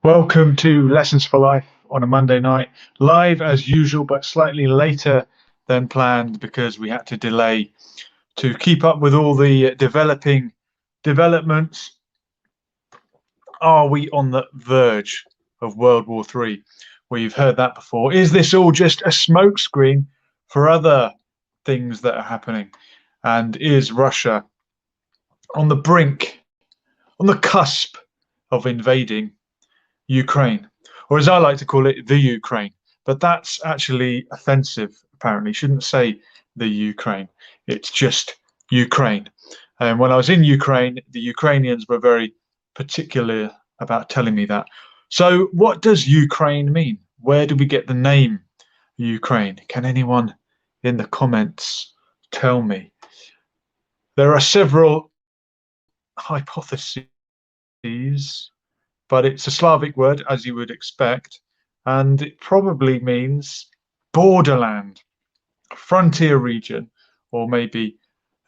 Welcome to Lessons for Life on a Monday night, live as usual, but slightly later than planned because we had to delay to keep up with all the developments. Are we on the verge of World War III? Well, you've heard that before. Is this all just a smokescreen for other things that are happening? And is Russia on the brink, on the cusp of invading Ukraine, or as I like to call it, the Ukraine? But that's actually offensive, apparently. Shouldn't say the Ukraine, it's just Ukraine. And when I was in Ukraine, the Ukrainians were very particular about telling me that. So, what does Ukraine mean? Where do we get the name Ukraine? Can anyone in the comments tell me? There are several hypotheses, but it's a Slavic word, as you would expect, and it probably means borderland, frontier region, or maybe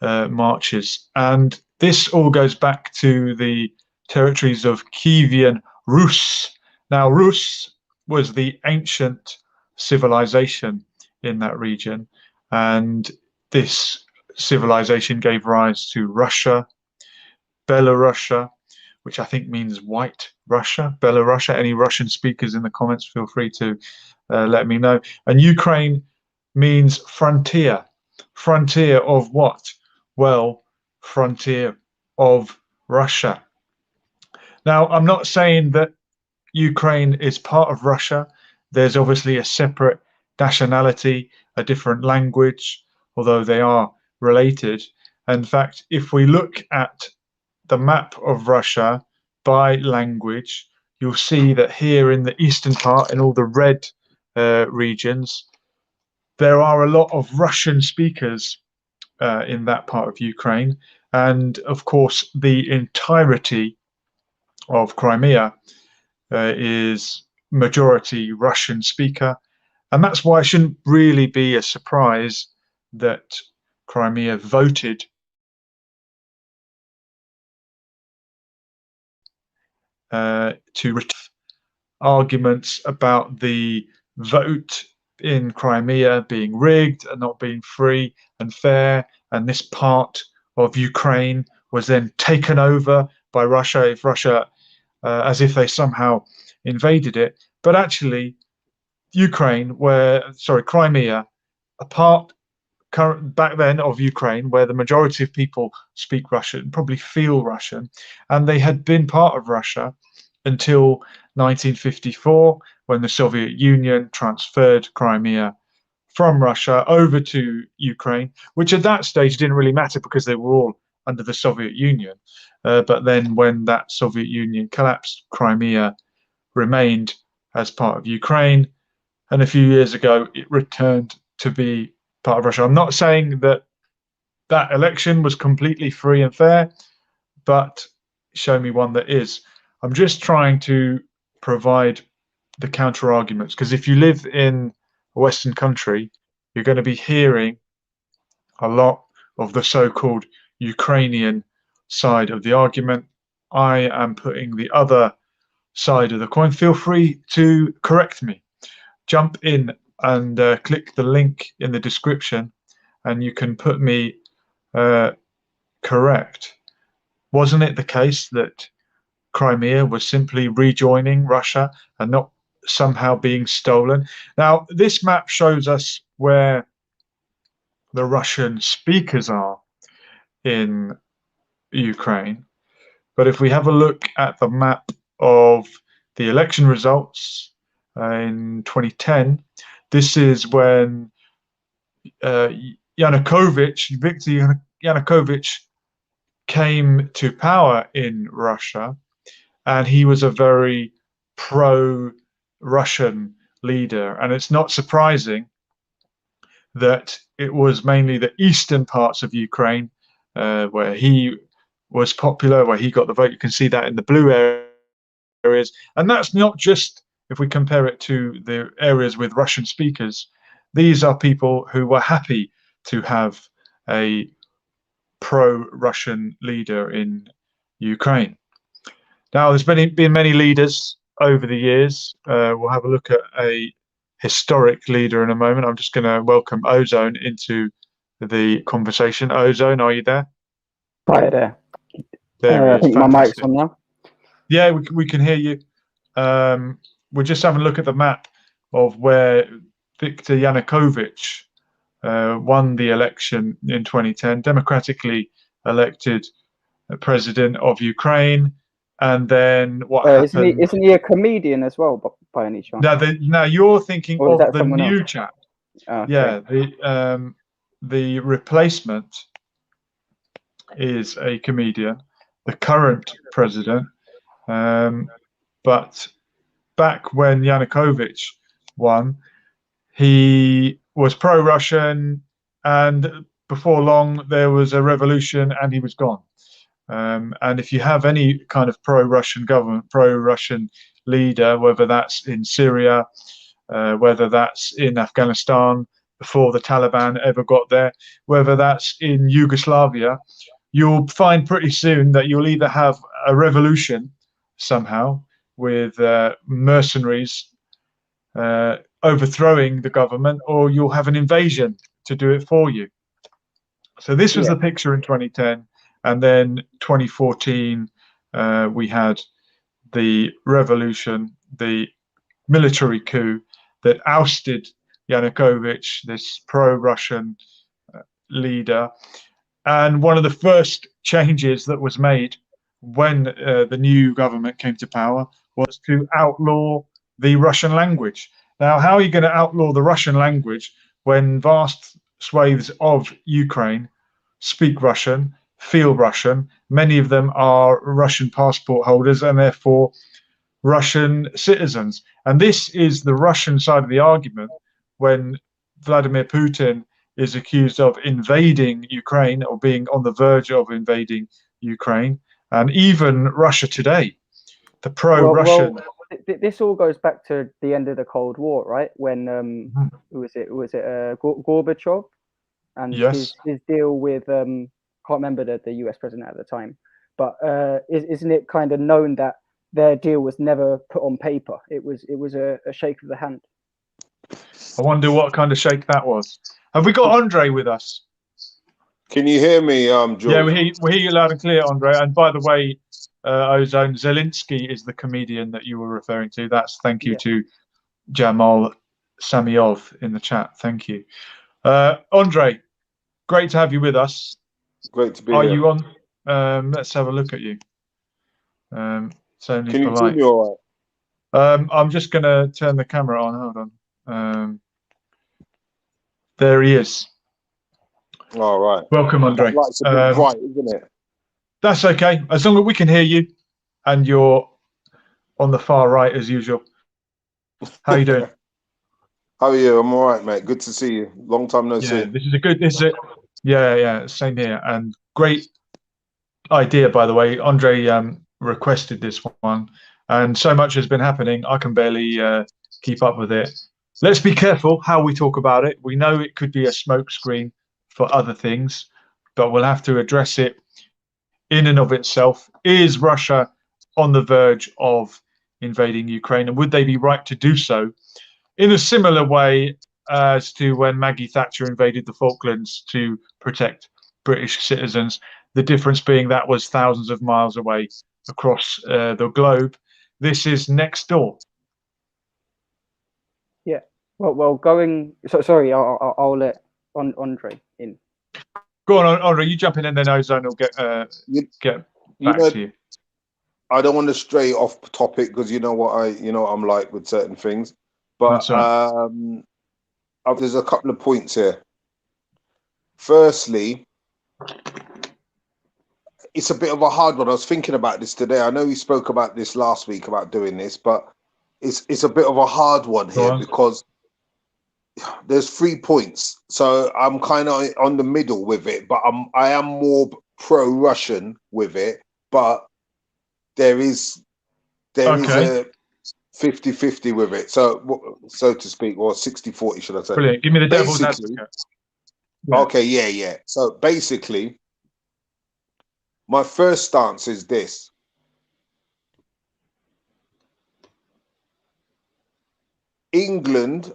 marches. And this all goes back to the territories of Kievan Rus. Now, Rus was the ancient civilization in that region, and this civilization gave rise to Russia, Belarusia, which I think means white Russia, Belarusia. Any Russian speakers in the comments, feel free to let me know. And Ukraine means frontier. Frontier of what? Well, frontier of Russia. Now, I'm not saying that Ukraine is part of Russia. There's obviously a separate nationality, a different language, although they are related. In fact, if we look at the map of Russia by language, you'll see that here in the eastern part, in all the red regions, there are a lot of Russian speakers in that part of Ukraine. And of course, the entirety of Crimea is majority Russian speaker. And that's why it shouldn't really be a surprise that Crimea voted to arguments about the vote in Crimea being rigged and not being free and fair, and this part of Ukraine was then taken over by Russia, if Russia, as if they somehow invaded it. But actually, Crimea, a part back then of Ukraine, where the majority of people speak Russian, probably feel Russian, and they had been part of Russia until 1954, when the Soviet Union transferred Crimea from Russia over to Ukraine, which at that stage didn't really matter because they were all under the Soviet Union. But then when that Soviet Union collapsed, Crimea remained as part of Ukraine. And a few years ago, it returned to be part of Russia. I'm not saying that that election was completely free and fair, but show me one that is. I'm just trying to provide the counter arguments, because if you live in a Western country, you're going to be hearing a lot of the so-called Ukrainian side of the argument. I am putting the other side of the coin. Feel free to correct me. Jump in and click the link in the description, and you can put me correct. Wasn't it the case that Crimea was simply rejoining Russia and not somehow being stolen? Now, this map shows us where the Russian speakers are in Ukraine. But if we have a look at the map of the election results in 2010, this is when Viktor Yanukovych came to power in Russia, and he was a very pro-Russian leader. And it's not surprising that it was mainly the eastern parts of Ukraine where he was popular, where he got the vote. You can see that in the blue areas. And that's not just if we compare it to the areas with Russian speakers. These are people who were happy to have a pro-Russian leader in Ukraine. Now, there's been many leaders over the years. We'll have a look at a historic leader in a moment. I'm just going to welcome Ozone into the conversation. Ozone, are you there? Hi there. There he I is. think my mic's Fantastic. on now. Yeah, we can hear you. We're just having a look at the map of where Viktor Yanukovych won the election in 2010, democratically elected president of Ukraine. And then what happened? Isn't he a comedian as well, by any chance? Now you're thinking Or is of that the someone new else? chap. Okay. Yeah, the replacement is a comedian, the current president. But back when Yanukovych won, he was pro-Russian, and before long there was a revolution, and he was gone. And if you have any kind of pro-Russian government, pro-Russian leader, whether that's in Syria, whether that's in Afghanistan before the Taliban ever got there, whether that's in Yugoslavia, you'll find pretty soon that you'll either have a revolution somehow with mercenaries overthrowing the government, or you'll have an invasion to do it for you. So this was the picture in 2010. And then 2014, we had the revolution, the military coup that ousted Yanukovych, this pro-Russian leader. And one of the first changes that was made when the new government came to power was to outlaw the Russian language. Now, how are you going to outlaw the Russian language when vast swathes of Ukraine speak Russian, feel Russian? Many of them are Russian passport holders and therefore Russian citizens. And this is the Russian side of the argument when Vladimir Putin is accused of invading Ukraine or being on the verge of invading Ukraine, and even Russia today, the pro-Russian. This all goes back to the end of the Cold War, right? When who was it? Was it Gorbachev and yes. his deal with can't remember the US president at the time, but isn't it kind of known that their deal was never put on paper? It was a shake of the hand. I wonder what kind of shake that was. Have we got Andre with us? Can you hear me, George? Yeah, we hear you loud and clear, Andre. And by the way, Ozone, Zelensky is the comedian that you were referring to. That's thank you to Jamal Samyov in the chat. Thank you. Andre, great to have you with us. Great to be here. Are you on? Let's have a look at you. It's only Can you polite. see me all right? I'm just going to turn the camera on. Hold on. There he is. All right. Welcome, Andre. That light's a bit bright, isn't it? That's okay. As long as we can hear you and you're on the far right as usual. How are you doing? How are you? I'm all right, mate. Good to see you. Long time no see. Yeah, same here. And great idea, by the way. Andre requested this one, and so much has been happening. I can barely keep up with it. Let's be careful how we talk about it. We know it could be a smokescreen for other things, but we'll have to address it in and of itself. Is Russia on the verge of invading Ukraine, and would they be right to do so in a similar way as to when Maggie Thatcher invaded the Falklands to protect British citizens? The difference being that was thousands of miles away across the globe. This is next door. Yeah. Well, going. Sorry, I'll let Andre in. Go on, Andre. You jump in, and then Ozone will get back to you. I don't want to stray off topic because you know what I'm like with certain things, but there's a couple of points here. Firstly, it's a bit of a hard one. I was thinking about this today. I know we spoke about this last week about doing this, but it's a bit of a hard one here because there's 3 points. So I'm kind of on the middle with it, but I am more pro-Russian with it, but there is a 50-50 with it, so to speak, or 60-40, should I say? Brilliant. Give me the devil's advocate. Okay, yeah. So basically, my first stance is this. England,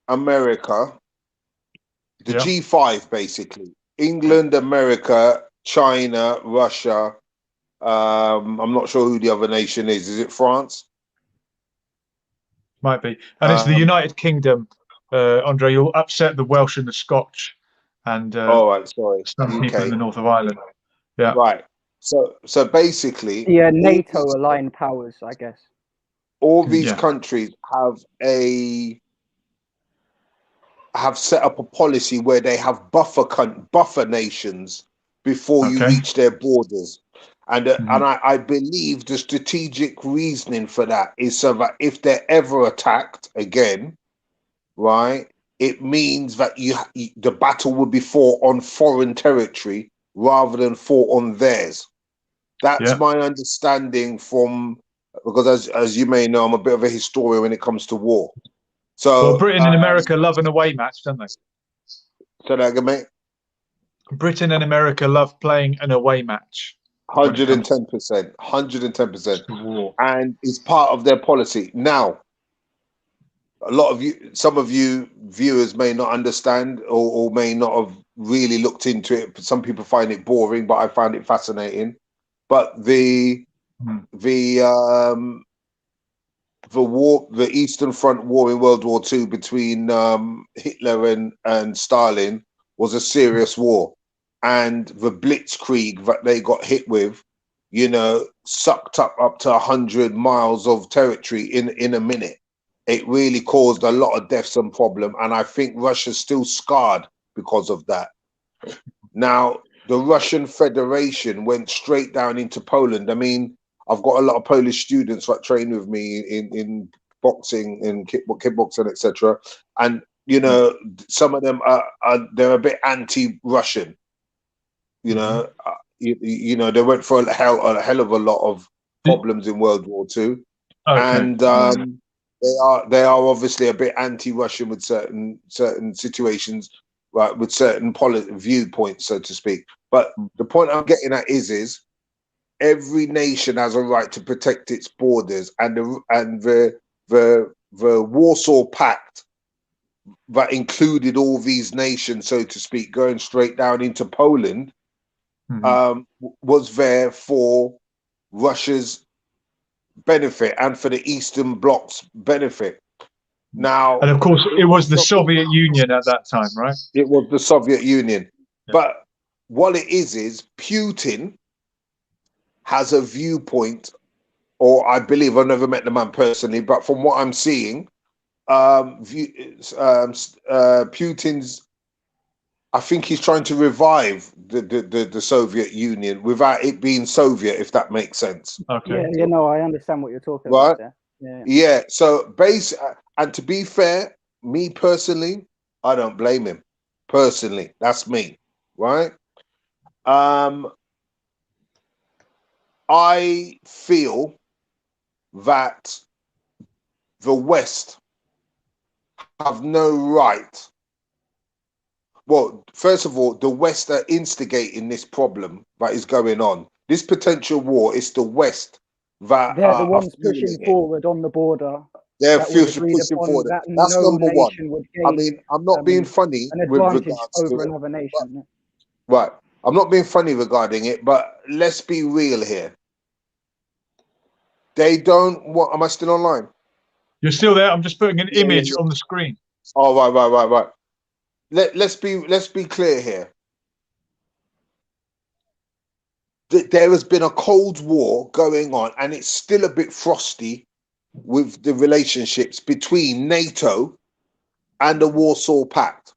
America, the Yeah. G5 basically. England, America, China, Russia. I'm not sure who the other nation is. Is it France? Might be. And it's the Um, United Kingdom, Andre. You'll upset the Welsh and the Scotch and all right, sorry, some people in UK. the north of Ireland. Yeah. Right. So basically, The all NATO these, aligned powers, I guess. all these Yeah. countries have set up a policy where they have buffer nations before you Okay. reach their borders. And Mhm. I believe the strategic reasoning for that is so that if they're ever attacked again, right, it means that the battle will be fought on foreign territory rather than fought on theirs. That's Yeah. my understanding from, because as you may know, I'm a bit of a historian when it comes to war. Well, So Britain and America love an away match, don't they? so that again, mate. Britain and America love playing an away match when it comes 110%, 110%, to war. and it's part of their policy. Now, a lot of you, some of you viewers may not understand or may not have really looked into it. Some people find it boring, but I find it fascinating. But the war, the Eastern Front War in World War II between Hitler and Stalin was a serious war, and the blitzkrieg that they got hit with, you know, sucked up to 100 miles of territory in a minute. It really caused a lot of deaths and problem, and I think Russia's still scarred because of that. Now, the Russian Federation went straight down into Poland. I mean, I've got a lot of Polish students that train with me in boxing and kickboxing, etc. And you Yeah. know, some of them are they're a bit anti-Russian. You Mhm. know, you know, they went for a hell of a lot of problems in World War II, Okay. and Yeah. they are obviously a bit anti-Russian with certain situations, right, with certain viewpoints, so to speak. But the point I'm getting at is every nation has a right to protect its borders, and the Warsaw Pact that included all these nations, so to speak, going straight down into Poland, Mhm. was there for Russia's benefit and for the Eastern Bloc's benefit. Now, And of course, it was the Soviet Union at that time, right? it was the Soviet Union. Yeah. But what it is Putin has a viewpoint, or I believe, I've never met the man personally, but from what I'm seeing, Putin's, I think he's trying to revive the Soviet Union without it being Soviet, if that makes sense. Okay. Yeah, no, I understand what you're talking Right? about there. Yeah. Yeah. So and to be fair, me personally, I don't blame him. Personally, that's me, right? I feel that the West have no right. Well, first of all, the West are instigating this problem that is going on. This potential war is the West that They're the are ones pushing fueling it. forward on the border They're that was agreed pushing upon, forward. that That's no number one. nation would I gain mean, I'm not being funny an with advantage regards to over it. another nation. Right. I'm not being funny regarding it, but let's be real here. They don't want. Am I still online? You're still there. I'm just putting an Yeah, yeah, image yeah. on the screen. Oh, right. Let's be clear here. There has been a Cold War going on, and it's still a bit frosty with the relationships between NATO and the Warsaw Pact.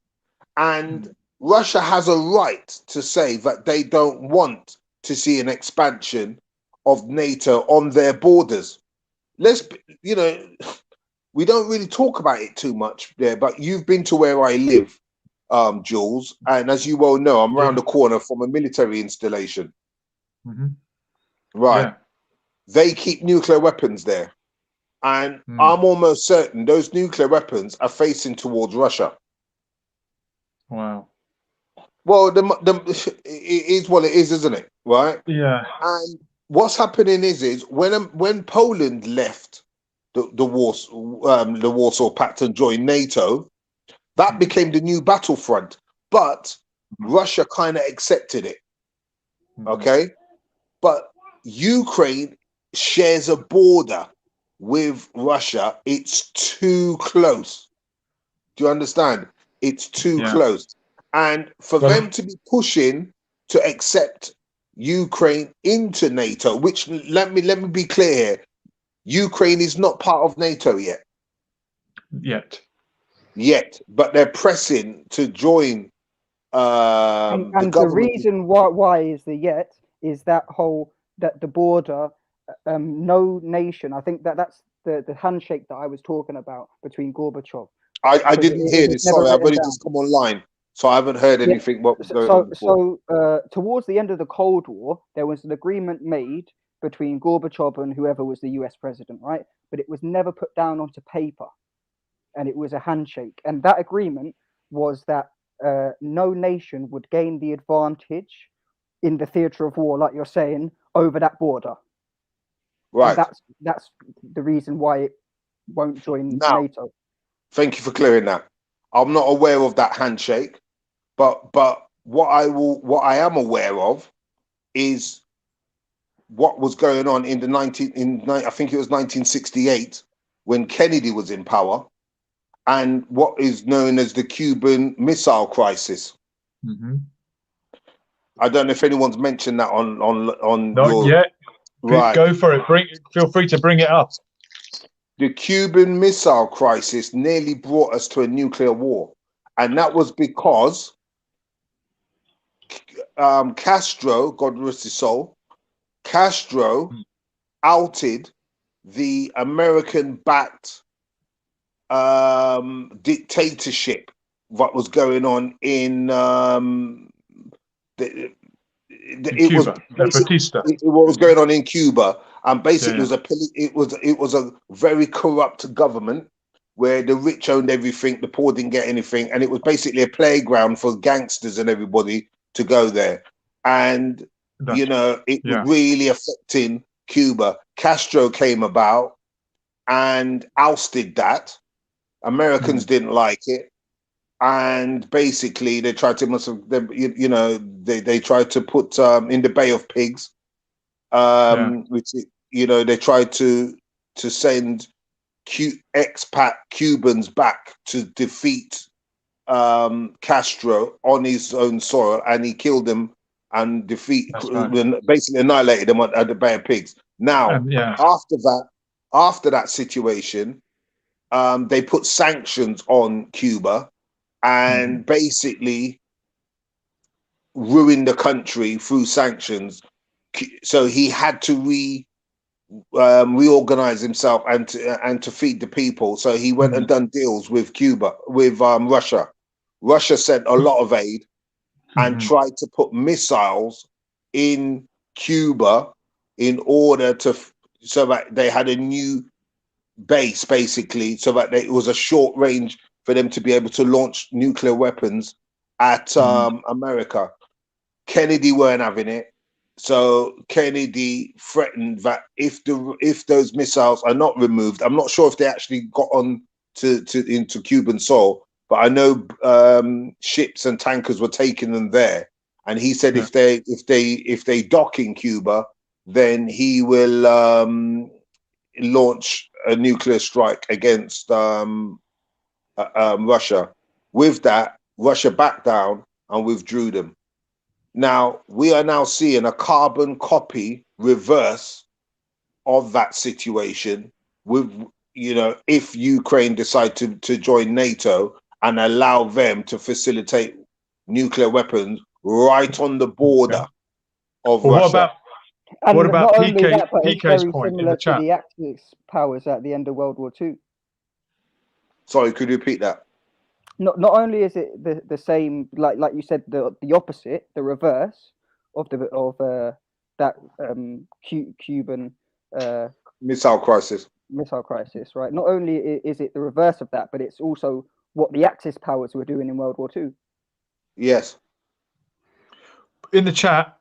And Russia has a right to say that they don't want to see an expansion of NATO on their borders. You know, we don't really talk about it too much there, but you've been to where I live, Jules, and as you well know, I'm around Yeah. the corner from a military installation. Mhm. Right. Yeah. They keep nuclear weapons there. And I'm almost certain those nuclear weapons are facing towards Russia. Wow. Well, it is what it is, isn't it? Right. Yeah. And what's happening is when Poland left the Warsaw Pact and joined NATO, that became the new battlefront. But Russia kind of accepted it. Okay, but Ukraine shares a border with Russia. It's too close. Do you understand? It's too close. And for them to be pushing to accept Ukraine into NATO, which let me be clear here, Ukraine is not part of NATO yet. Yet, but they're pressing to join. And the reason why is that the border, no nation. I think that's the handshake that I was talking about between Gorbachev. I didn't hear this. Sorry, I've only just come online, so I haven't heard anything. What was going on before. So towards the end of the Cold War, there was an agreement made between Gorbachev and whoever was the US president, right? But it was never put down onto paper, and it was a handshake. And that agreement was that no nation would gain the advantage in the theatre of war, like you're saying, over that border. Right. And that's the reason why it won't join NATO. Thank you for clearing that. I'm not aware of that handshake, but what I am aware of is what was going on in I think it was 1968 when Kennedy was in power, and what is known as the Cuban Missile Crisis. I don't know if anyone's mentioned that on Not yet. Right. Go for it. Feel free to bring it up. The Cuban Missile Crisis nearly brought us to a nuclear war, and that was because Castro, God rest his soul, Castro outed the American-backed dictatorship that was going on in Cuba. What was going on in Cuba, and basically it was a very corrupt government where the rich owned everything, the poor didn't get anything, and it was basically a playground for gangsters and everybody to go there. And it was really affecting Cuba. Castro came about and ousted that. Americans didn't like it, and basically they tried to they tried to put in the Bay of Pigs, which they tried to send expat Cubans back to defeat Castro on his own soil, and he killed them and basically annihilated them at the Bay of Pigs. Now, after that situation, they put sanctions on Cuba and basically ruined the country through sanctions. So he had to reorganize himself and to feed the people. So he went and done deals with Russia. Russia sent a lot of aid and tried to put missiles in Cuba in order so that they had a new base, basically, so that it was a short range for them to be able to launch nuclear weapons at America. Kennedy weren't having it. So Kennedy threatened that if those missiles are not removed, I'm not sure if they actually got on into Cuban soil, but I know ships and tankers were taking them there. And he said if they dock in Cuba, then he will launch a nuclear strike against Russia. With that, Russia backed down and withdrew them. Now, we are now seeing a carbon copy reverse of that situation with, if Ukraine decide to join NATO and allow them to facilitate nuclear weapons right on the border of Russia. What about PK's point in the chat? The Axis powers at the end of World War II. Sorry, could you repeat that? Not only is it the same, like you said, the opposite, the reverse of that Cuban missile crisis. Right? Not only is it the reverse of that, but it's also what the Axis powers were doing in World War II. Yes. In the chat,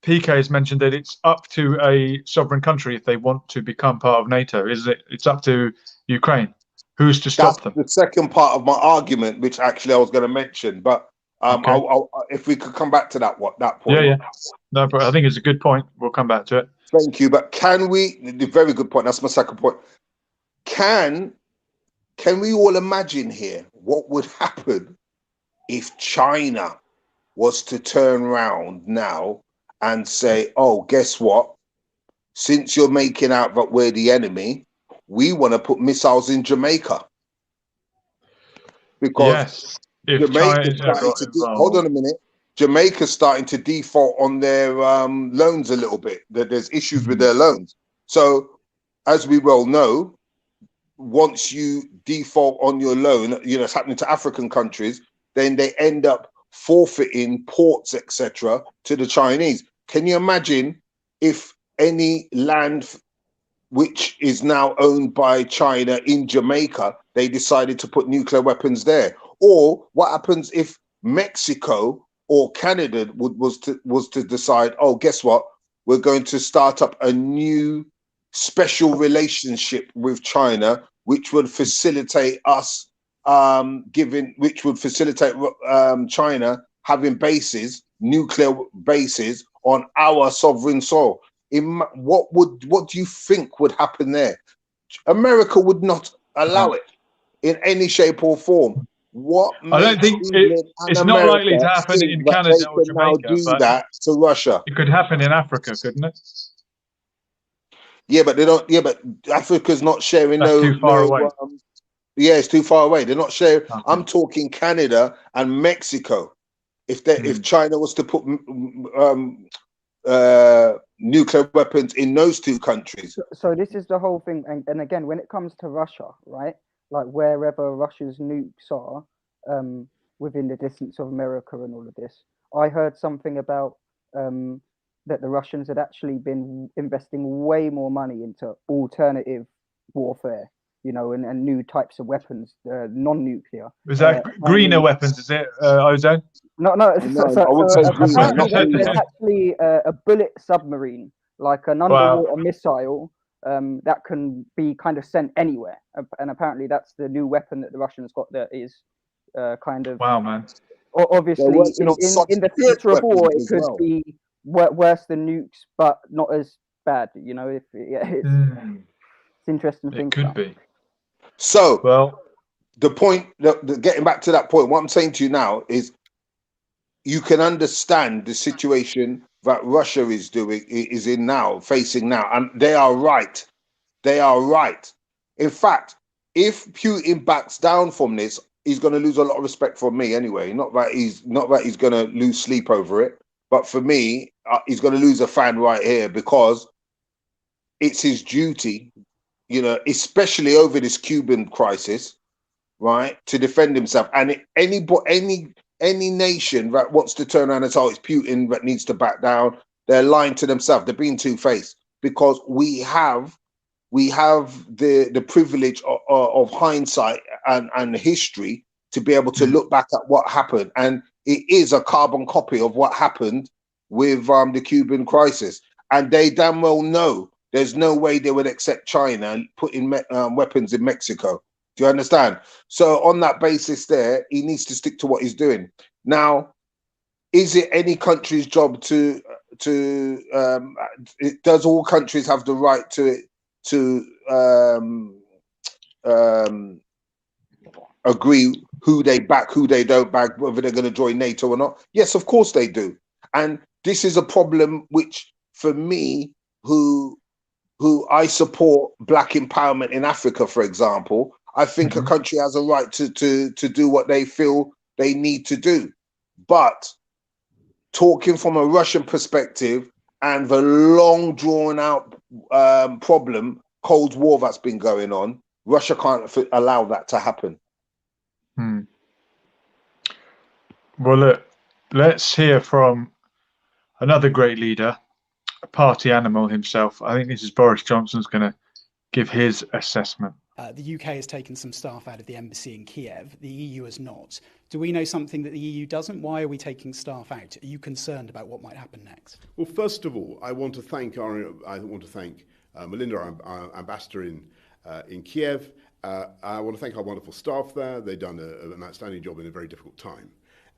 PK has mentioned that it's up to a sovereign country if they want to become part of NATO. Is it? It's up to Ukraine. Who's to stop them? The second part of my argument, which actually I was going to mention, but Okay. if we could come back to that point. Yeah. No, but I think it's a good point. We'll come back to it. Thank you. But can we? The very good point. That's my second point. Can we all imagine here what would happen if China was to turn around now and say, "Oh, guess what? Since you're making out that we're the enemy, we want to put missiles in Jamaica." Because Jamaica's starting to hold on a minute. Jamaica's starting to default on their loans a little bit. There's issues with their loans. So, as we well know, once you default on your loan, it's happening to African countries, then they end up forfeiting ports, etc., to the Chinese. Can you imagine if any land which is now owned by China in Jamaica, they decided to put nuclear weapons there? Or what happens if Mexico or Canada was to decide, oh, guess what? We're going to start up a new special relationship with China, which would facilitate us China having bases, nuclear bases on our sovereign soil. What do you think would happen there? America would not allow it in any shape or form. I don't think it's not likely to happen in Canada or Jamaica, but that to Russia. It could happen in Africa, couldn't it? Yeah, but they don't. Yeah, but Africa's not sharing. That's too far away. It's too far away. They're not sharing. Okay. I'm talking Canada and Mexico. If China was to put nuclear weapons in those two countries. So this is the whole thing. And again, when it comes to Russia, right? Like wherever Russia's nukes are within the distance of America and all of this, I heard something about that the Russians had actually been investing way more money into alternative warfare, and new types of weapons, non-nuclear. Is that greener weapons? Is it, Ozone? No. Apparently there's actually a bullet submarine, like an underwater missile. That can be kind of sent anywhere, and apparently that's the new weapon that the Russians got. That is kind of man. Obviously, in the theatre of war, it could be worse than nukes, but not as bad. It's interesting thing. It could be. So, the point, getting back to that point, what I'm saying to you now is, you can understand the situation that Russia is facing now, and they are right. They are right. In fact, if Putin backs down from this, he's going to lose a lot of respect from me anyway. Not that he's going to lose sleep over it, but for me, he's going to lose a fan right here, because it's his duty, especially over this Cuban crisis, right, to defend himself. And any nation that wants to turn around and say, oh, it's Putin that needs to back down, they're lying to themselves. They're being two-faced, because we have the privilege of hindsight and history to be able to look back at what happened. And it is a carbon copy of what happened with the Cuban crisis. And they damn well know there's no way they would accept China putting weapons in Mexico. Do you understand? So on that basis there, he needs to stick to what he's doing. Now, is it any country's job does all countries have the right to agree who they back, who they don't back, whether they're going to join NATO or not? Yes, of course they do. And this is a problem which, for me, who I support black empowerment in Africa, for example, I think a country has a right to do what they feel they need to do. But talking from a Russian perspective and the long drawn out problem, Cold War that's been going on, Russia can't allow that to happen. Well, look, let's hear from another great leader, a party animal himself. I think this is Boris Johnson's going to give his assessment The UK has taken some staff out of the embassy in Kiev. The EU has not. Do we know something that the EU doesn't? Why are we taking staff out? Are you concerned about what might happen next? Well, first of all, I want to thank Melinda, our ambassador in Kiev. I want to thank our wonderful staff there. They've done an outstanding job in a very difficult time.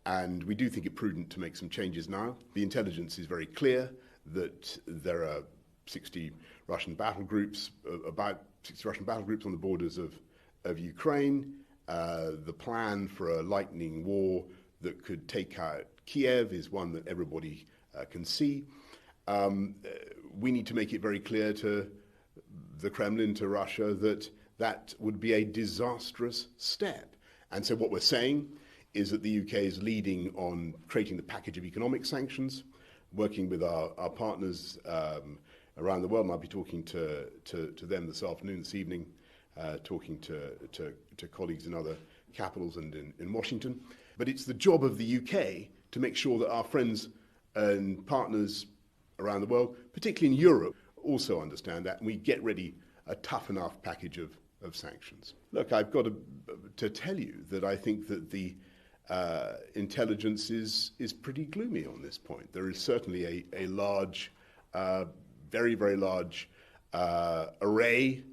And we do think it prudent to make some changes now. The intelligence is very clear that there are 60 Russian battle groups, about 60 Russian battle groups on the borders of Ukraine. The plan for a lightning war that could take out Kiev is one that everybody can see. We need to make it very clear to the Kremlin, to Russia, that that would be a disastrous step. And so what we're saying is that the UK is leading on creating the package of economic sanctions, working with our partners around the world. And I'll be talking to them this afternoon, this evening, talking to colleagues in other capitals and in Washington. But it's the job of the UK to make sure that our friends and partners around the world, particularly in Europe, also understand that, and we get ready a tough enough package of sanctions. Look, I've got to tell you that I think that the intelligence is pretty gloomy on this point. There is certainly a large, very, very large array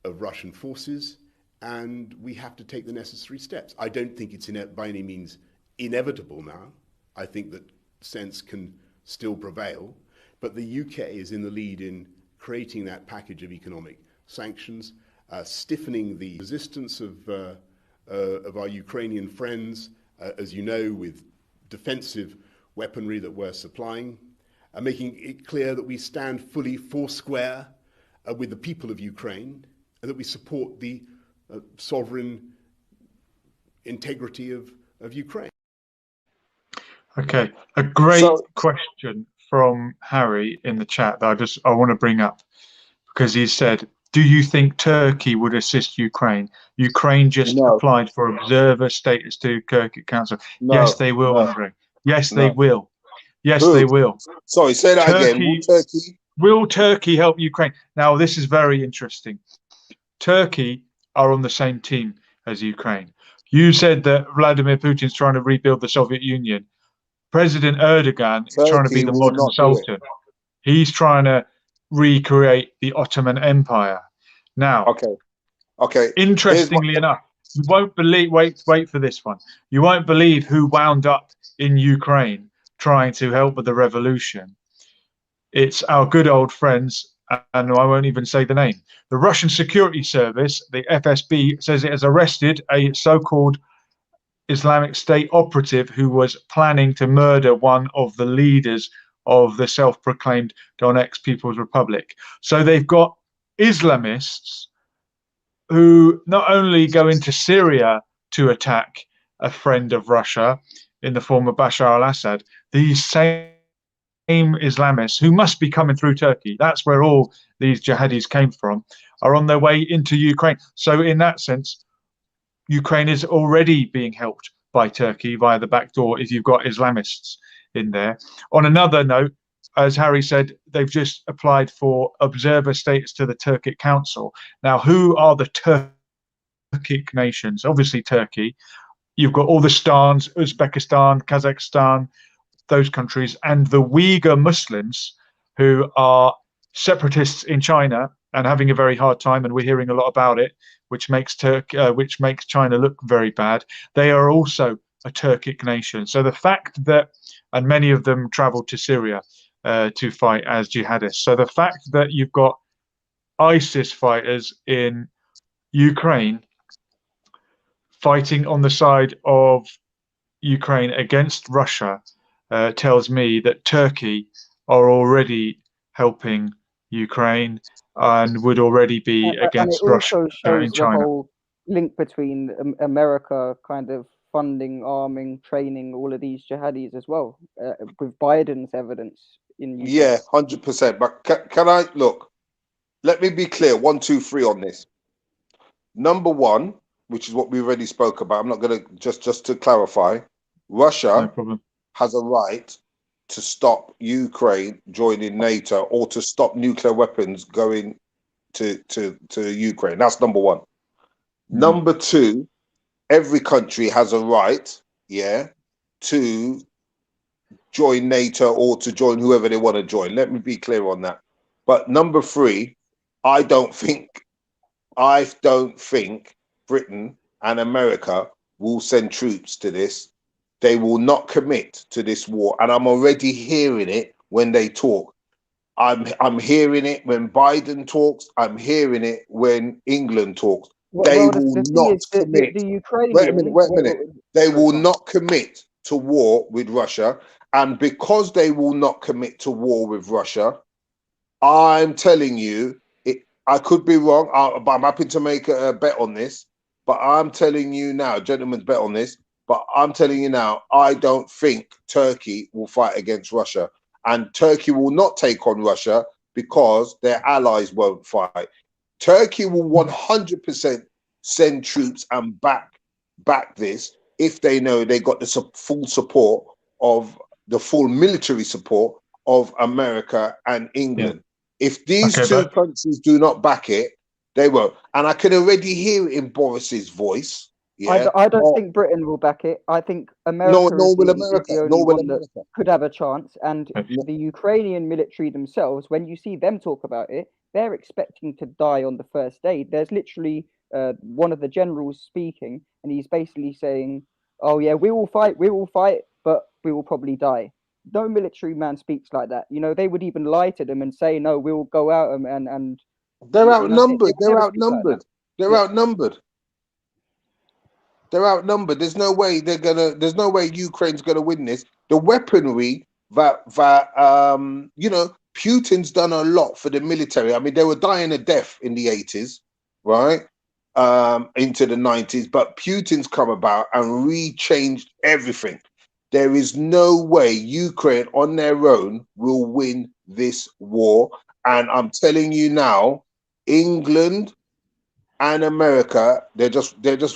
of Russian forces, and we have to take the necessary steps. I don't think it's by any means inevitable now. I think that sense can still prevail, but the UK is in the lead in creating that package of economic sanctions, stiffening the resistance of our Ukrainian friends, as you know, with defensive weaponry that we're supplying, making it clear that we stand fully foursquare with the people of Ukraine and that we support the sovereign integrity of Ukraine. Okay, a great question from Harry in the chat that I want to bring up, because he said, do you think Turkey would assist Ukraine? Ukraine just applied for observer status to Turkic Council. Yes, they will, Andre. Yes, they will. Yes, they will. Sorry, say that again. Will Turkey help Ukraine? Now, this is very interesting. Turkey are on the same team as Ukraine. You said that Vladimir Putin's trying to rebuild the Soviet Union. President Erdogan is trying to be the modern Sultan. He's trying to recreate the Ottoman Empire. Now, interestingly enough, you won't believe, wait for this one. You won't believe who wound up in Ukraine trying to help with the revolution. It's our good old friends, and I won't even say the name. The Russian Security Service, the FSB, says it has arrested a so-called Islamic State operative who was planning to murder one of the leaders of the self-proclaimed Donetsk People's Republic. So they've got Islamists who not only go into Syria to attack a friend of Russia in the form of Bashar al-Assad, these same Islamists, who must be coming through Turkey, that's where all these jihadis came from, are on their way into Ukraine. So in that sense, Ukraine is already being helped by Turkey via the back door if you've got Islamists in there. On another note, as Harry said, they've just applied for observer status to the Turkic Council. Now, who are the Turkic nations? Obviously Turkey. You've got all the stans, Uzbekistan, Kazakhstan, those countries, and the Uyghur Muslims, who are separatists in China and having a very hard time, and we're hearing a lot about it, which makes China look very bad. They are also a Turkic nation. So the fact that, and many of them traveled to Syria to fight as jihadists. So the fact that you've got ISIS fighters in Ukraine fighting on the side of Ukraine against Russia tells me that Turkey are already helping Ukraine and would already be against Russia and China. It also shows the whole link between America kind of funding, arming, training all of these jihadis as well, with Biden's evidence in Ukraine. Yeah, 100%. But can I look? Let me be clear. 1, 2, 3 on this. Number one, which is what we already spoke about. I'm not going to just to clarify. Russia has a right to stop Ukraine joining NATO or to stop nuclear weapons going to Ukraine. That's number one. Number two, every country has a right, to join NATO or to join whoever they want to join. Let me be clear on that. But number three, I don't think Britain and America will send troops to this. They will not commit to this war. And I'm already hearing it when they talk. I'm hearing it when Biden talks. I'm hearing it when England talks. They will not commit. The Ukrainian. Wait a minute. They will not commit to war with Russia. And because they will not commit to war with Russia, I'm telling you, I could be wrong, but I'm happy to make a bet on this. But I'm telling you now, gentlemen's bet on this. But I'm telling you now, I don't think Turkey will fight against Russia. And Turkey will not take on Russia because their allies won't fight. Turkey will 100% send troops and back this if they know they got the full support of the full military support of America and England. Yeah. If these two countries do not back it, they won't. And I can already hear it in Boris's voice. Yeah, I don't think Britain will back it. I think America is the only one that could have a chance. And the Ukrainian military themselves, when you see them talk about it, they're expecting to die on the first day. There's literally one of the generals speaking, and he's basically saying, "Oh yeah, we will fight, but we will probably die." No military man speaks like that. You know, they would even lie to them and say, "No, we will go out and." They're outnumbered. They're outnumbered. They're outnumbered. They're outnumbered. There's no way there's no way Ukraine's gonna win this. The weaponry that Putin's done a lot for the military. I mean, they were dying a death in the 80s, right? Into the 90s, but Putin's come about and rechanged everything. There is no way Ukraine on their own will win this war. And I'm telling you now, England and America, they're just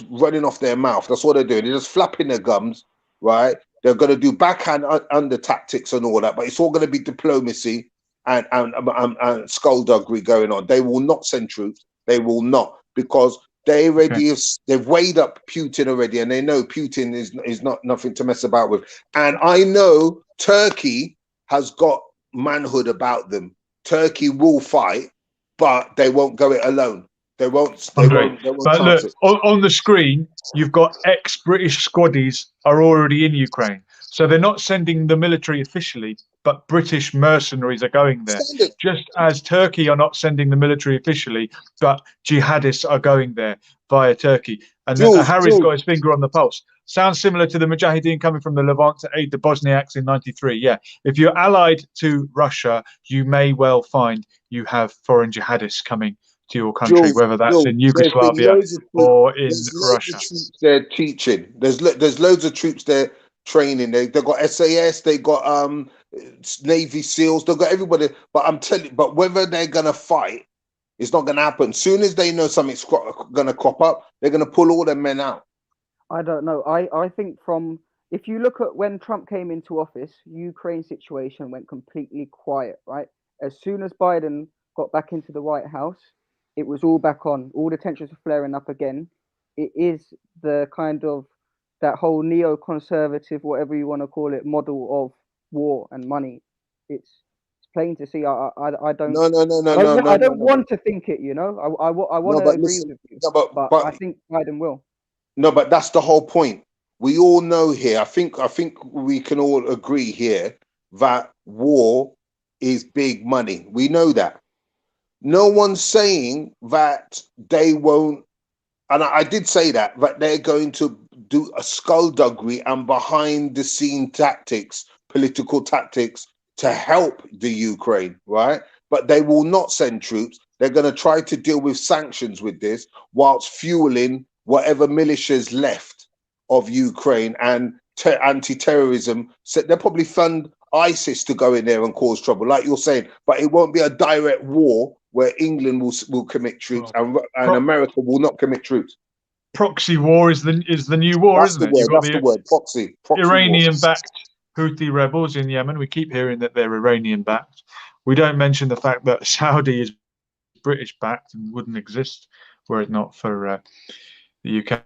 running off their mouth. That's what they're doing. They're just flapping their gums, right? They're going to do backhand under tactics and all that, but it's all going to be diplomacy and skullduggery going on. They will not send troops. They will not, because they've weighed up Putin already, and they know Putin is not nothing to mess about with. And I know Turkey has got manhood about them. Turkey will fight, but they won't go it alone. They won't. But look, on the screen, you've got ex-British squaddies are already in Ukraine. So they're not sending the military officially, but British mercenaries are going there. Just as Turkey are not sending the military officially, but jihadists are going there via Turkey. And Harry's got his finger on the pulse. Sounds similar to the Mujahideen coming from the Levant to aid the Bosniaks in '93. Yeah, if you're allied to Russia, you may well find you have foreign jihadists coming to your country, whether that's in Yugoslavia or in Russia. They're teaching. There's loads of troops there training. They've got SAS, they've got Navy SEALs, they've got everybody. But I'm telling you, but whether they're gonna fight, it's not gonna happen. Soon as they know something's gonna crop up, they're gonna pull all their men out. I don't know. I think if you look at when Trump came into office, Ukraine situation went completely quiet, right? As soon as Biden got back into the White House, it was all back on. All the tensions are flaring up again. It is the kind of that whole neoconservative, whatever you want to call it, model of war and money. It's plain to see. I don't. No. I don't want to think it. You know, I want to agree with you. But I think Biden will. No, but that's the whole point. We all know here. I think we can all agree here that war is big money. We know that. No one's saying that they won't, and I did say that they're going to do a skullduggery and behind the scene tactics, political tactics to help the Ukraine, right? But they will not send troops. They're going to try to deal with sanctions with this whilst fueling whatever militias left of Ukraine and anti-terrorism. So they'll probably fund ISIS to go in there and cause trouble, like you're saying, but it won't be a direct war where England will commit troops and America will not commit troops. Proxy war is the new war, that's isn't the it? Word, that's the word, proxy Iranian-backed Houthi rebels in Yemen. We keep hearing that they're Iranian-backed. We don't mention the fact that Saudi is British-backed and wouldn't exist were it not for the UK.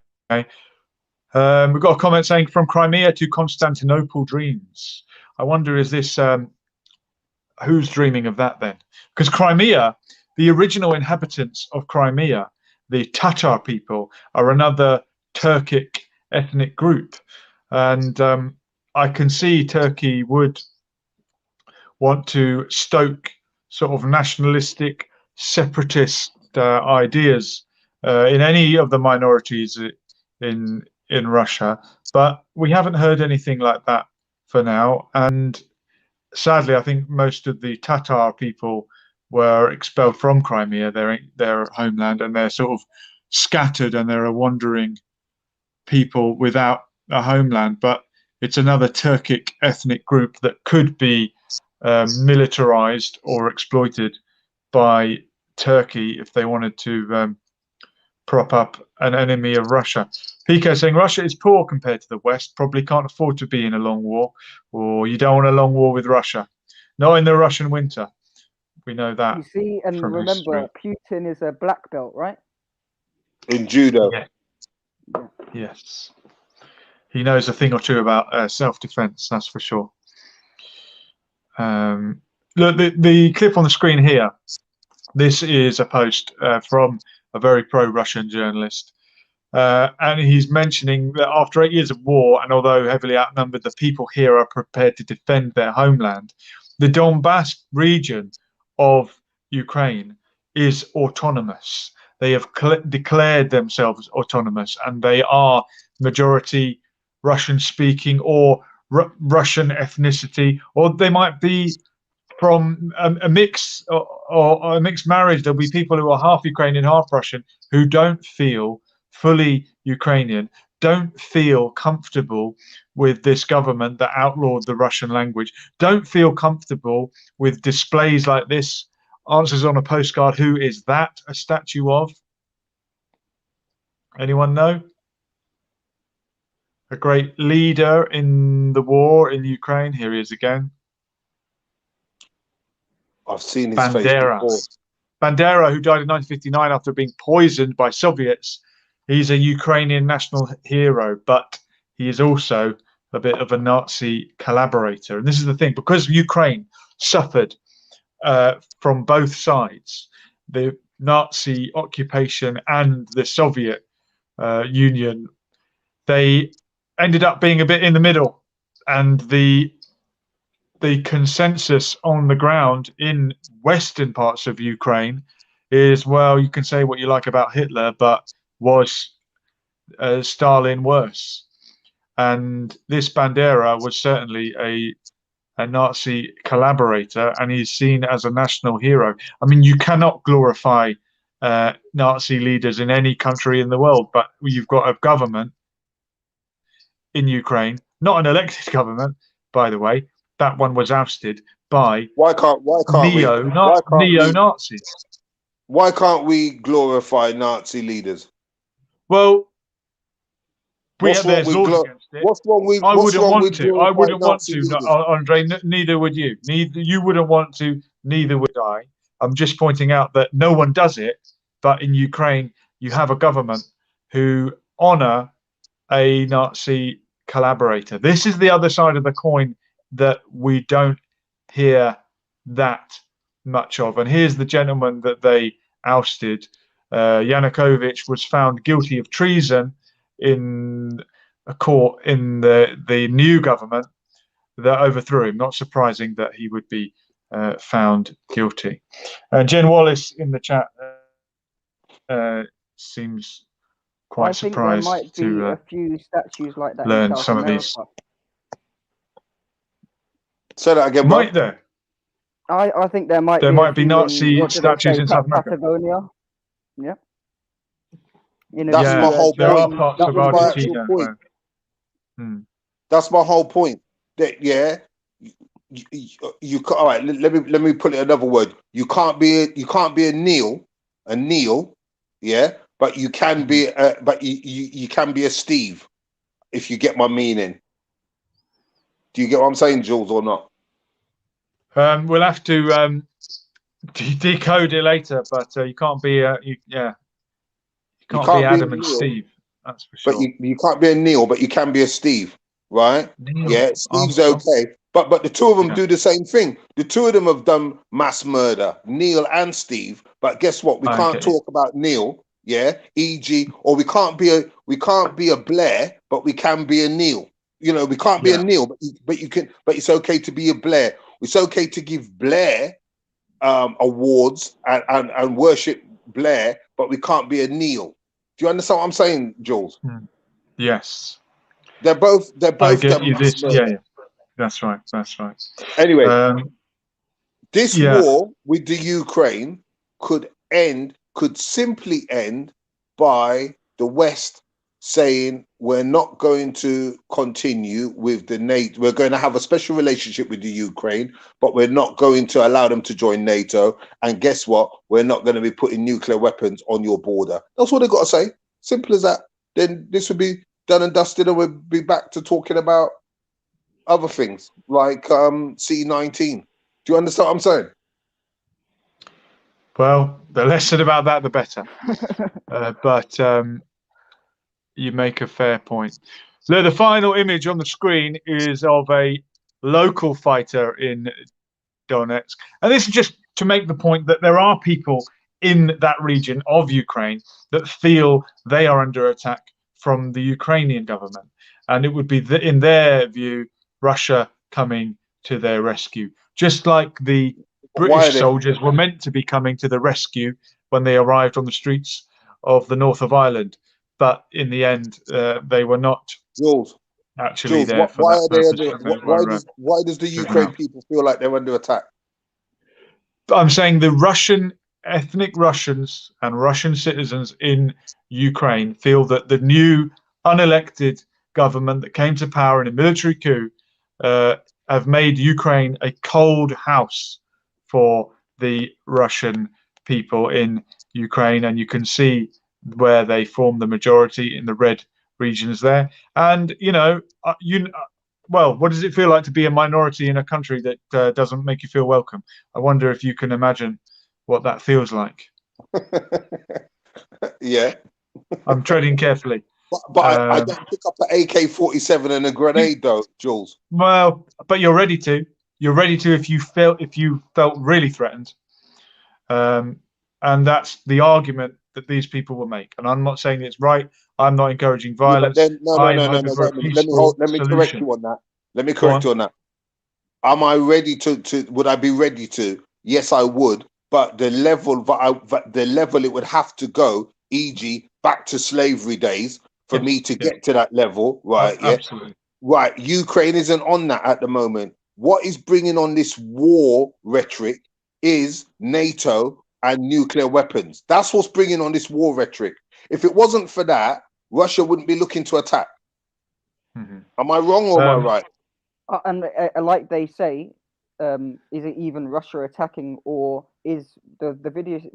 We've got a comment saying from Crimea to Constantinople dreams. I wonder, is this who's dreaming of that then? Because Crimea, the original inhabitants of Crimea, the Tatar people, are another Turkic ethnic group, and I can see Turkey would want to stoke sort of nationalistic, separatist ideas in any of the minorities in Russia, but we haven't heard anything like that for now. And sadly, I think most of the Tatar people were expelled from Crimea, their homeland, and they're sort of scattered, and they're a wandering people without a homeland. But it's another Turkic ethnic group that could be militarized or exploited by Turkey if they wanted to prop up an enemy of Russia. Pico saying Russia is poor compared to the West, probably can't afford to be in a long war, or you don't want a long war with Russia. Not in the Russian winter. We know that. You see, and from remember, history. Putin is a black belt, right? In judo. Yeah. Yes. He knows a thing or two about self-defense, that's for sure. Look, the clip on the screen here, this is a post from a very pro-Russian journalist. And he's mentioning that after 8 years of war, and although heavily outnumbered, the people here are prepared to defend their homeland. The Donbass region of Ukraine is autonomous. They have declared themselves autonomous, and they are majority Russian-speaking or Russian ethnicity, or they might be from a mix or a mixed marriage. There'll be people who are half Ukrainian, half Russian, who don't feel fully Ukrainian, don't feel comfortable with this government that outlawed the Russian language, don't feel comfortable with displays like this. Answers on a postcard. Who is that a statue of? Anyone know? A great leader in the war in Ukraine. Here he is again. I've seen his Bandera. face before. Bandera, who died in 1959 after being poisoned by Soviets. He's a Ukrainian national hero, but he is also a bit of a Nazi collaborator. And this is the thing, because Ukraine suffered from both sides, the Nazi occupation and the Soviet Union, they ended up being a bit in the middle. And the consensus on the ground in western parts of Ukraine is, well, you can say what you like about Hitler, but was Stalin worse? And this Bandera was certainly a Nazi collaborator, and he's seen as a national hero. I mean, you cannot glorify Nazi leaders in any country in the world, but you've got a government in Ukraine, not an elected government, by the way. That one was ousted by neo-Nazis. Why can't we glorify Nazi leaders? Well, there's laws against it. I wouldn't want to, Andre. Neither would you. You wouldn't want to. Neither would I. I'm just pointing out that no one does it. But in Ukraine, you have a government who honor a Nazi collaborator. This is the other side of the coin that we don't hear that much of. And here's the gentleman that they ousted. Yanukovych was found guilty of treason in a court in the new government that overthrew him. Not surprising that he would be found guilty. Jen Wallace in the chat seems quite surprised there might be to a few statues like that learn in South some America. of these. Say that again, might there? I think there might be Nazi statues in South America. Patagonia. Yeah. That's my whole there point. are parts of Argentina. That's my whole point. That you all right. Let me put it another word. You can't be a Neil, yeah. But you can be you can be a Steve, if you get my meaning. Do you get what I'm saying, Jules, or not? We'll have to decode it later, but you can't be you can't be Adam and Steve. That's for but sure. you can't be a Neil, but you can be a Steve, right? Neil Yeah, Steve's Armstrong. okay. But the two of them Yeah. do the same thing. The two of them have done mass murder, Neil and Steve. But guess what? We can't talk about Neil, yeah, e.g., or we can't be a Blair, but we can be a Neil. You know, we can't be a Neil, but you can. But it's okay to be a Blair. It's okay to give Blair awards and worship Blair, but we can't be a Neil. Do you understand what I'm saying, Jules? Yes. They're both I get you mass this. murder. Yeah. That's right. That's right. Anyway, this yeah. war with the Ukraine could simply end by the West saying we're not going to continue with the NATO. We're going to have a special relationship with the Ukraine, but we're not going to allow them to join NATO. And guess what? We're not going to be putting nuclear weapons on your border. That's what they've got to say. Simple as that. Then this would be done and dusted, and we'll be back to talking about other things like C-19. Do you understand what I'm saying? Well, the less said about that, the better. But you make a fair point. So the final image on the screen is of a local fighter in Donetsk. And this is just to make the point that there are people in that region of Ukraine that feel they are under attack from the Ukrainian government. And it would be, in their view, Russia coming to their rescue. Just like the British soldiers were meant to be coming to the rescue when they arrived on the streets of the north of Ireland. But in the end, they were not actually there for that purpose. Why does the Ukraine people feel like they're under attack? I'm saying the ethnic Russians and Russian citizens in Ukraine feel that the new unelected government that came to power in a military coup have made Ukraine a cold house for the Russian people in Ukraine. And you can see where they form the majority in the red regions there. And, well, what does it feel like to be a minority in a country that doesn't make you feel welcome? I wonder if you can imagine what that feels like. Yeah. I'm treading carefully. But I don't pick up an AK-47 and a grenade, though, Jules. Well, but you're ready to. You're ready to if you felt really threatened. And that's the argument that these will will make. And I'm not saying it's right. I'm not encouraging violence. Yeah, no. Let me correct you on that. Let me correct you on that. Am I ready to? Would I be ready to? Yes, I would. But the level it would have to go, e.g., back to slavery days for me to get to that level, right? Absolutely. Right. Ukraine isn't on that at the moment. What is bringing on this war rhetoric is NATO and nuclear weapons. That's what's bringing on this war rhetoric. If it wasn't for that, Russia wouldn't be looking to attack. Mm-hmm. Am I wrong or am I right? And like they say, is it even Russia attacking, or is the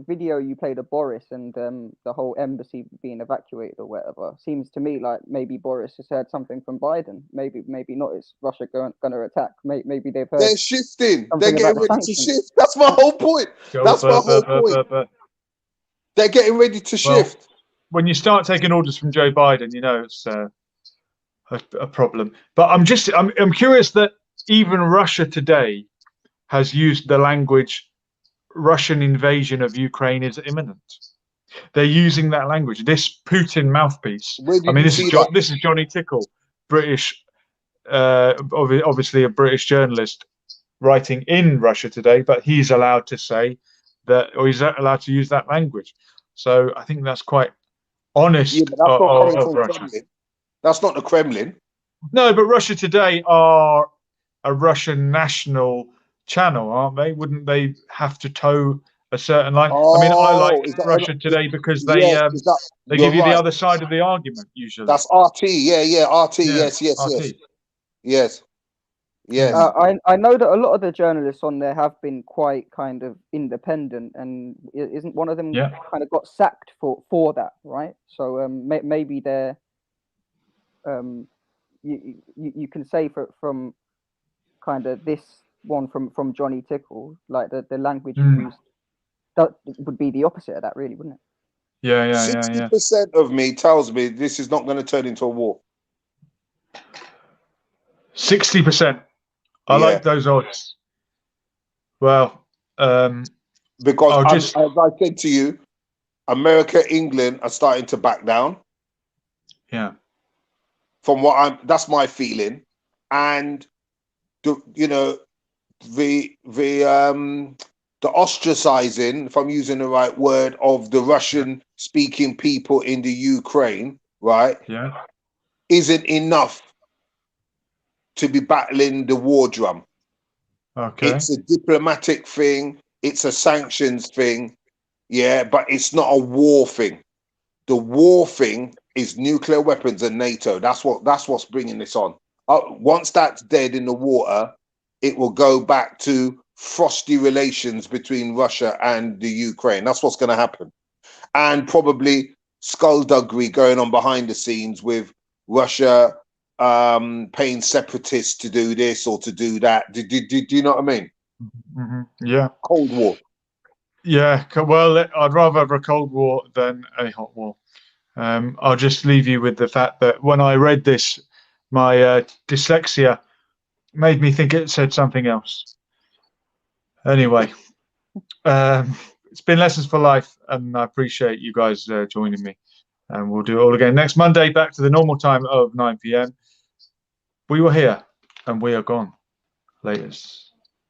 video you played of Boris and the whole embassy being evacuated or whatever? Seems to me like maybe Boris has heard something from Biden. Maybe not. It's Russia going to attack. Maybe they've heard. They're shifting. They're getting ready to shift. That's my whole point. That's my whole point. They're getting ready to shift. Well, when you start taking orders from Joe Biden, it's a problem. But I'm curious that even Russia today has used the language Russian invasion of Ukraine is imminent. They're using that language. This Putin mouthpiece. I mean, this is Johnny Tickle, British, obviously a British journalist writing in Russia today, but he's allowed to say that, or he's allowed to use that language. So I think that's quite honest. Yeah, but that's not coming from Kremlin. That's not the Kremlin. No, but Russia Today are a Russian national channel, aren't they? Wouldn't they have to toe a certain line? I mean, I like Russia Today because they give you the other side of the argument usually. That's RT, RT, yes. I know that a lot of the journalists on there have been quite kind of independent, and isn't one of them kind of got sacked for that, right? So maybe they're you can say from kind of this one from Johnny Tickle, like the language used, that would be the opposite of that, really, wouldn't it? Yeah, yeah, yeah, yeah. 60% of me tells me this is not going to turn into a war. 60%. I Yeah. like those odds. Well, Because I'll as just I said to you, America, England are starting to back down. yeah. From what that's my feeling, and the the ostracizing, if I'm using the right word, of the Russian speaking people in the Ukraine, right, Yeah. isn't enough to be battling the war drum. Okay. It's a diplomatic thing, it's a sanctions thing, yeah, but it's not a war thing. The war thing is nuclear weapons and NATO. That's what's bringing this on. Once that's dead in the water, it will go back to frosty relations between Russia and the Ukraine. That's what's going to happen, and probably skullduggery going on behind the scenes with Russia paying separatists to do this or to do that. Do you know what I mean? Yeah. Cold War. Yeah. Well, I'd rather have a Cold War than a hot war. I'll just leave you with the fact that when I read this, my dyslexia made me think it said something else. Anyway, it's been Lessons for Life, and I appreciate you guys joining me. And we'll do it all again next Monday, back to the normal time of 9 p.m. We were here, and we are gone. Latest.